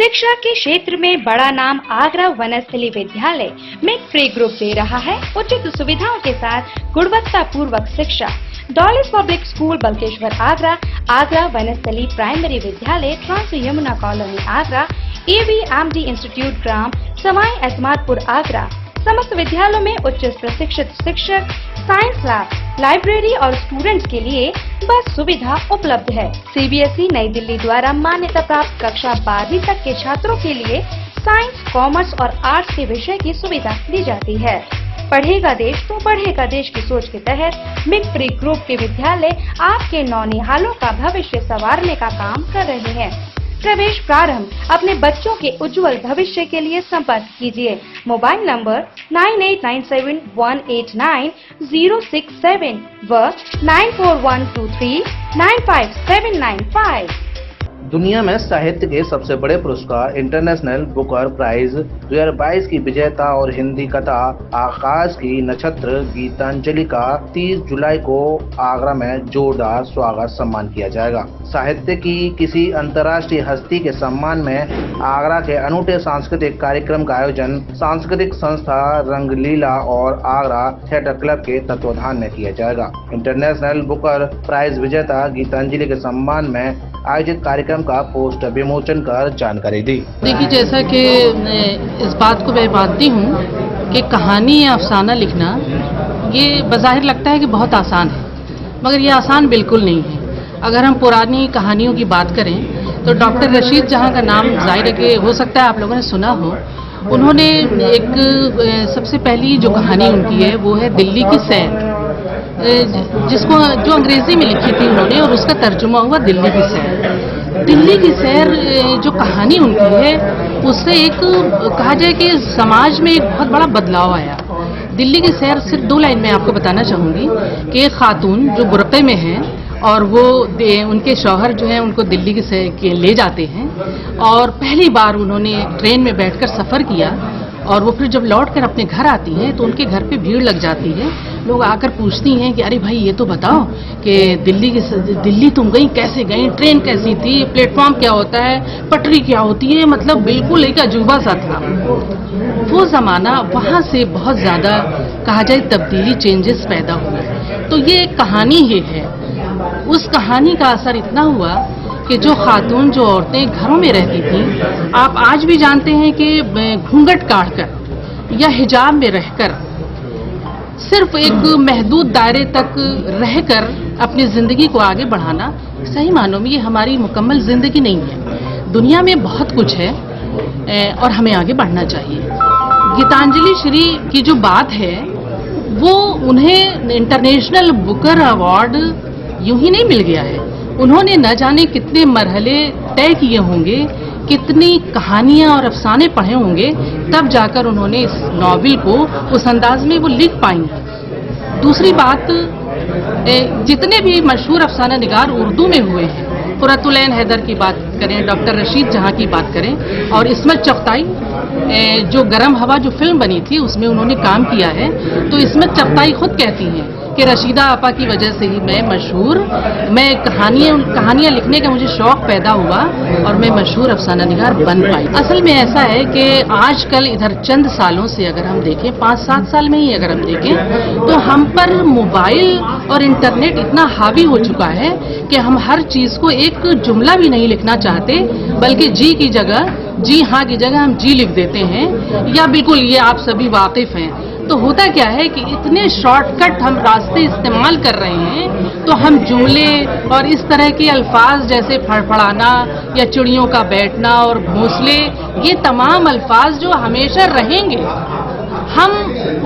शिक्षा के क्षेत्र में बड़ा नाम आगरा वनस्थली विद्यालय मिड फ्री ग्रुप दे रहा है उचित सुविधाओं के साथ गुणवत्ता पूर्वक शिक्षा। Dolly's public school Balkeshwar Agra, Agra Vanasthali primary विद्यालय trans Yamuna colony Agra, AVMD institute ग्राम सवाई एतमादपुर आगरा। समस्त विद्यालयों में उच्च प्रशिक्षित शिक्षक, साइंस लैब, लाइब्रेरी और स्टूडेंट्स के लिए बस सुविधा उपलब्ध है। CBSE नई दिल्ली द्वारा मान्यता प्राप्त कक्षा 12वीं तक के छात्रों के लिए साइंस, कॉमर्स और आर्ट्स के विषय की सुविधा दी जाती है। पढ़ेगा देश तो बढ़ेगा देश की सोच के तहत मिड फ्री ग्रुप के विद्यालय आपके नौनिहालों का भविष्य संवारने का काम कर रहे हैं। प्रवेश प्रारंभ। अपने बच्चों के उज्जवल भविष्य के लिए संपर्क कीजिए। मोबाइल नंबर 9897189067 व 9412395795। दुनिया में साहित्य के सबसे बड़े पुरस्कार इंटरनेशनल बुकर प्राइज 2022 की विजेता और हिंदी कथा आकाश की नक्षत्र गीतांजलि का 30 जुलाई को आगरा में जोरदार स्वागत सम्मान किया जाएगा। साहित्य की किसी अंतर्राष्ट्रीय हस्ती के सम्मान में आगरा के अनूठे सांस्कृतिक कार्यक्रम का आयोजन सांस्कृतिक संस्था रंगलीला और आगरा थिएटर क्लब के तत्वाधान में किया जाएगा। इंटरनेशनल बुकर प्राइज विजेता गीतांजलि के सम्मान में आयोजित कार्यक्रम का पोस्टर विमोचन कर जानकारी दी। देखिए, जैसा कि इस बात को मैं मानती हूँ कि कहानी या अफसाना लिखना ये बज़ाहिर लगता है कि बहुत आसान है, मगर ये आसान बिल्कुल नहीं है। अगर हम पुरानी कहानियों की बात करें तो डॉक्टर रशीद जहाँ का नाम जाहिर है कि हो सकता है आप लोगों ने सुना हो। उन्होंने एक सबसे पहली जो कहानी उनकी है वो है दिल्ली की सैर, जिसको जो अंग्रेजी में लिखी थी उन्होंने और उसका तर्जुमा हुआ दिल्ली की सैर। दिल्ली की सैर जो कहानी उनकी है उससे एक कहा जाए कि समाज में एक बहुत बड़ा बदलाव आया। दिल्ली की सैर सिर्फ 2 लाइन में आपको बताना चाहूँगी कि एक खातून जो बुरक़े में है और वो उनके शौहर जो हैं उनको दिल्ली की सैर के ले जाते हैं और पहली बार उन्होंने ट्रेन में बैठकर सफ़र किया और वो फिर जब लौट कर अपने घर आती हैं तो उनके घर पे भीड़ लग जाती है। लोग आकर पूछती हैं कि अरे भाई ये तो बताओ कि दिल्ली तुम गई, कैसे गई, ट्रेन कैसी थी, प्लेटफॉर्म क्या होता है, पटरी क्या होती है, मतलब बिल्कुल एक अजूबा सा था वो ज़माना। वहाँ से बहुत ज़्यादा कहा जाए तब्दीली, चेंजेस पैदा हुए। तो ये एक कहानी ही है। उस कहानी का असर इतना हुआ कि जो खातून, जो औरतें घरों में रहती थीं, आप आज भी जानते हैं कि घूंघट काटकर या हिजाब में रहकर सिर्फ एक महदूद दायरे तक रहकर अपनी ज़िंदगी को आगे बढ़ाना सही मानों में ये हमारी मुकम्मल ज़िंदगी नहीं है। दुनिया में बहुत कुछ है और हमें आगे बढ़ना चाहिए। गीतांजलि श्री की जो बात है वो उन्हें इंटरनेशनल बुकर अवार्ड यूं ही नहीं मिल गया है। उन्होंने न जाने कितने मरहले तय किए होंगे, कितनी कहानियां और अफसाने पढ़े होंगे, तब जाकर उन्होंने इस नॉवेल को उस अंदाज में वो लिख पाई। दूसरी बात, जितने भी मशहूर अफसाना निगार उर्दू में हुए हैं, कुरतुलैन हैदर की बात करें, डॉक्टर रशीद जहाँ की बात करें और इस्मत चगताई जो गरम हवा जो फिल्म बनी थी उसमें उन्होंने काम किया है। तो इस्मत चगताई खुद कहती हैं कि रशीदा आपा की वजह से ही मैं मशहूर, मैं कहानियाँ लिखने का मुझे शौक पैदा हुआ और मैं मशहूर अफसाना निगार बन पाई। असल में ऐसा है कि आजकल इधर चंद सालों से अगर हम देखें, 5-7 साल में ही अगर हम देखें, तो हम पर मोबाइल और इंटरनेट इतना हावी हो चुका है कि हम हर चीज़ को एक जुमला भी नहीं लिखना चाहते, बल्कि जी की जगह, जी हाँ की जगह हम जी लिख देते हैं, या बिल्कुल ये आप सभी वाकिफ हैं। तो होता क्या है कि इतने शॉर्टकट हम रास्ते इस्तेमाल कर रहे हैं, तो हम जुमले और इस तरह के अल्फाज जैसे फड़फड़ाना या चिड़ियों का बैठना और घोंसले, ये तमाम अल्फाज जो हमेशा रहेंगे, हम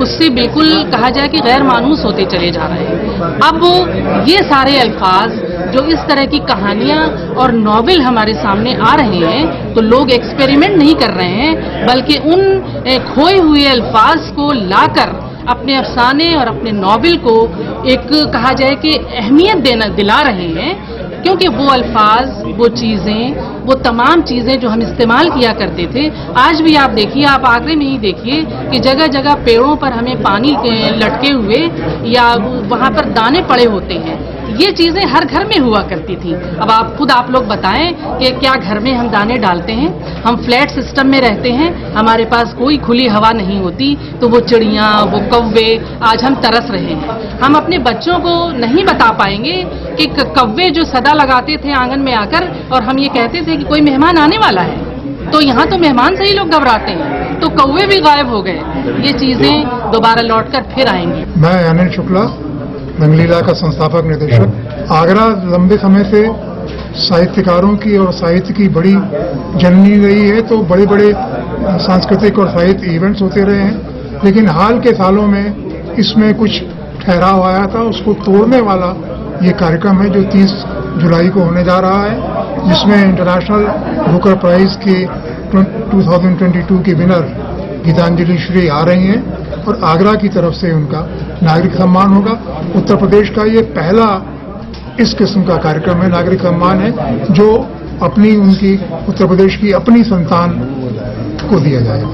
उससे बिल्कुल कहा जाए कि गैर मानूस होते चले जा रहे हैं। अब ये सारे अल्फाज जो इस तरह की कहानियां और नॉवेल हमारे सामने आ रहे हैं, तो लोग एक्सपेरिमेंट नहीं कर रहे हैं, बल्कि उन खोए हुए अल्फाज को लाकर अपने अफसाने और अपने नॉवेल को एक कहा जाए कि अहमियत दिला रहे हैं। क्योंकि वो अल्फाज, वो चीज़ें, वो तमाम चीज़ें जो हम इस्तेमाल किया करते थे, आज भी आप देखिए, आप आगरे में ही देखिए कि जगह जगह पेड़ों पर हमें पानी लटके हुए या वहाँ पर दाने पड़े होते हैं। ये चीजें हर घर में हुआ करती थी। अब आप लोग बताएं कि क्या घर में हम दाने डालते हैं? हम फ्लैट सिस्टम में रहते हैं, हमारे पास कोई खुली हवा नहीं होती, तो वो चिड़ियां, वो कौवे, आज हम तरस रहे हैं। हम अपने बच्चों को नहीं बता पाएंगे कि कौवे जो सदा लगाते थे आंगन में आकर, और हम ये कहते थे कि कोई मेहमान आने वाला है, तो यहाँ तो मेहमान से ही लोग घबराते हैं, तो कौवे भी गायब हो गए। ये चीजें दोबारा लौटकर फिर आएंगी। मैं अनिल शुक्ला, रंगलीला का संस्थापक निदेशक। आगरा लंबे समय से साहित्यकारों की और साहित्य की बड़ी जननी रही है, तो बड़े बड़े सांस्कृतिक और साहित्य इवेंट्स होते रहे हैं, लेकिन हाल के सालों में इसमें कुछ ठहराव आया था। उसको तोड़ने वाला ये कार्यक्रम है जो 30 जुलाई को होने जा रहा है, जिसमें इंटरनेशनल बुकर प्राइज के 2022 के विनर गीतांजलि श्री आ रही हैं और आगरा की तरफ से उनका नागरिक सम्मान होगा। उत्तर प्रदेश का ये पहला इस किस्म का कार्यक्रम है, नागरिक सम्मान है, जो उनकी उत्तर प्रदेश की अपनी संतान को दिया जाएगा।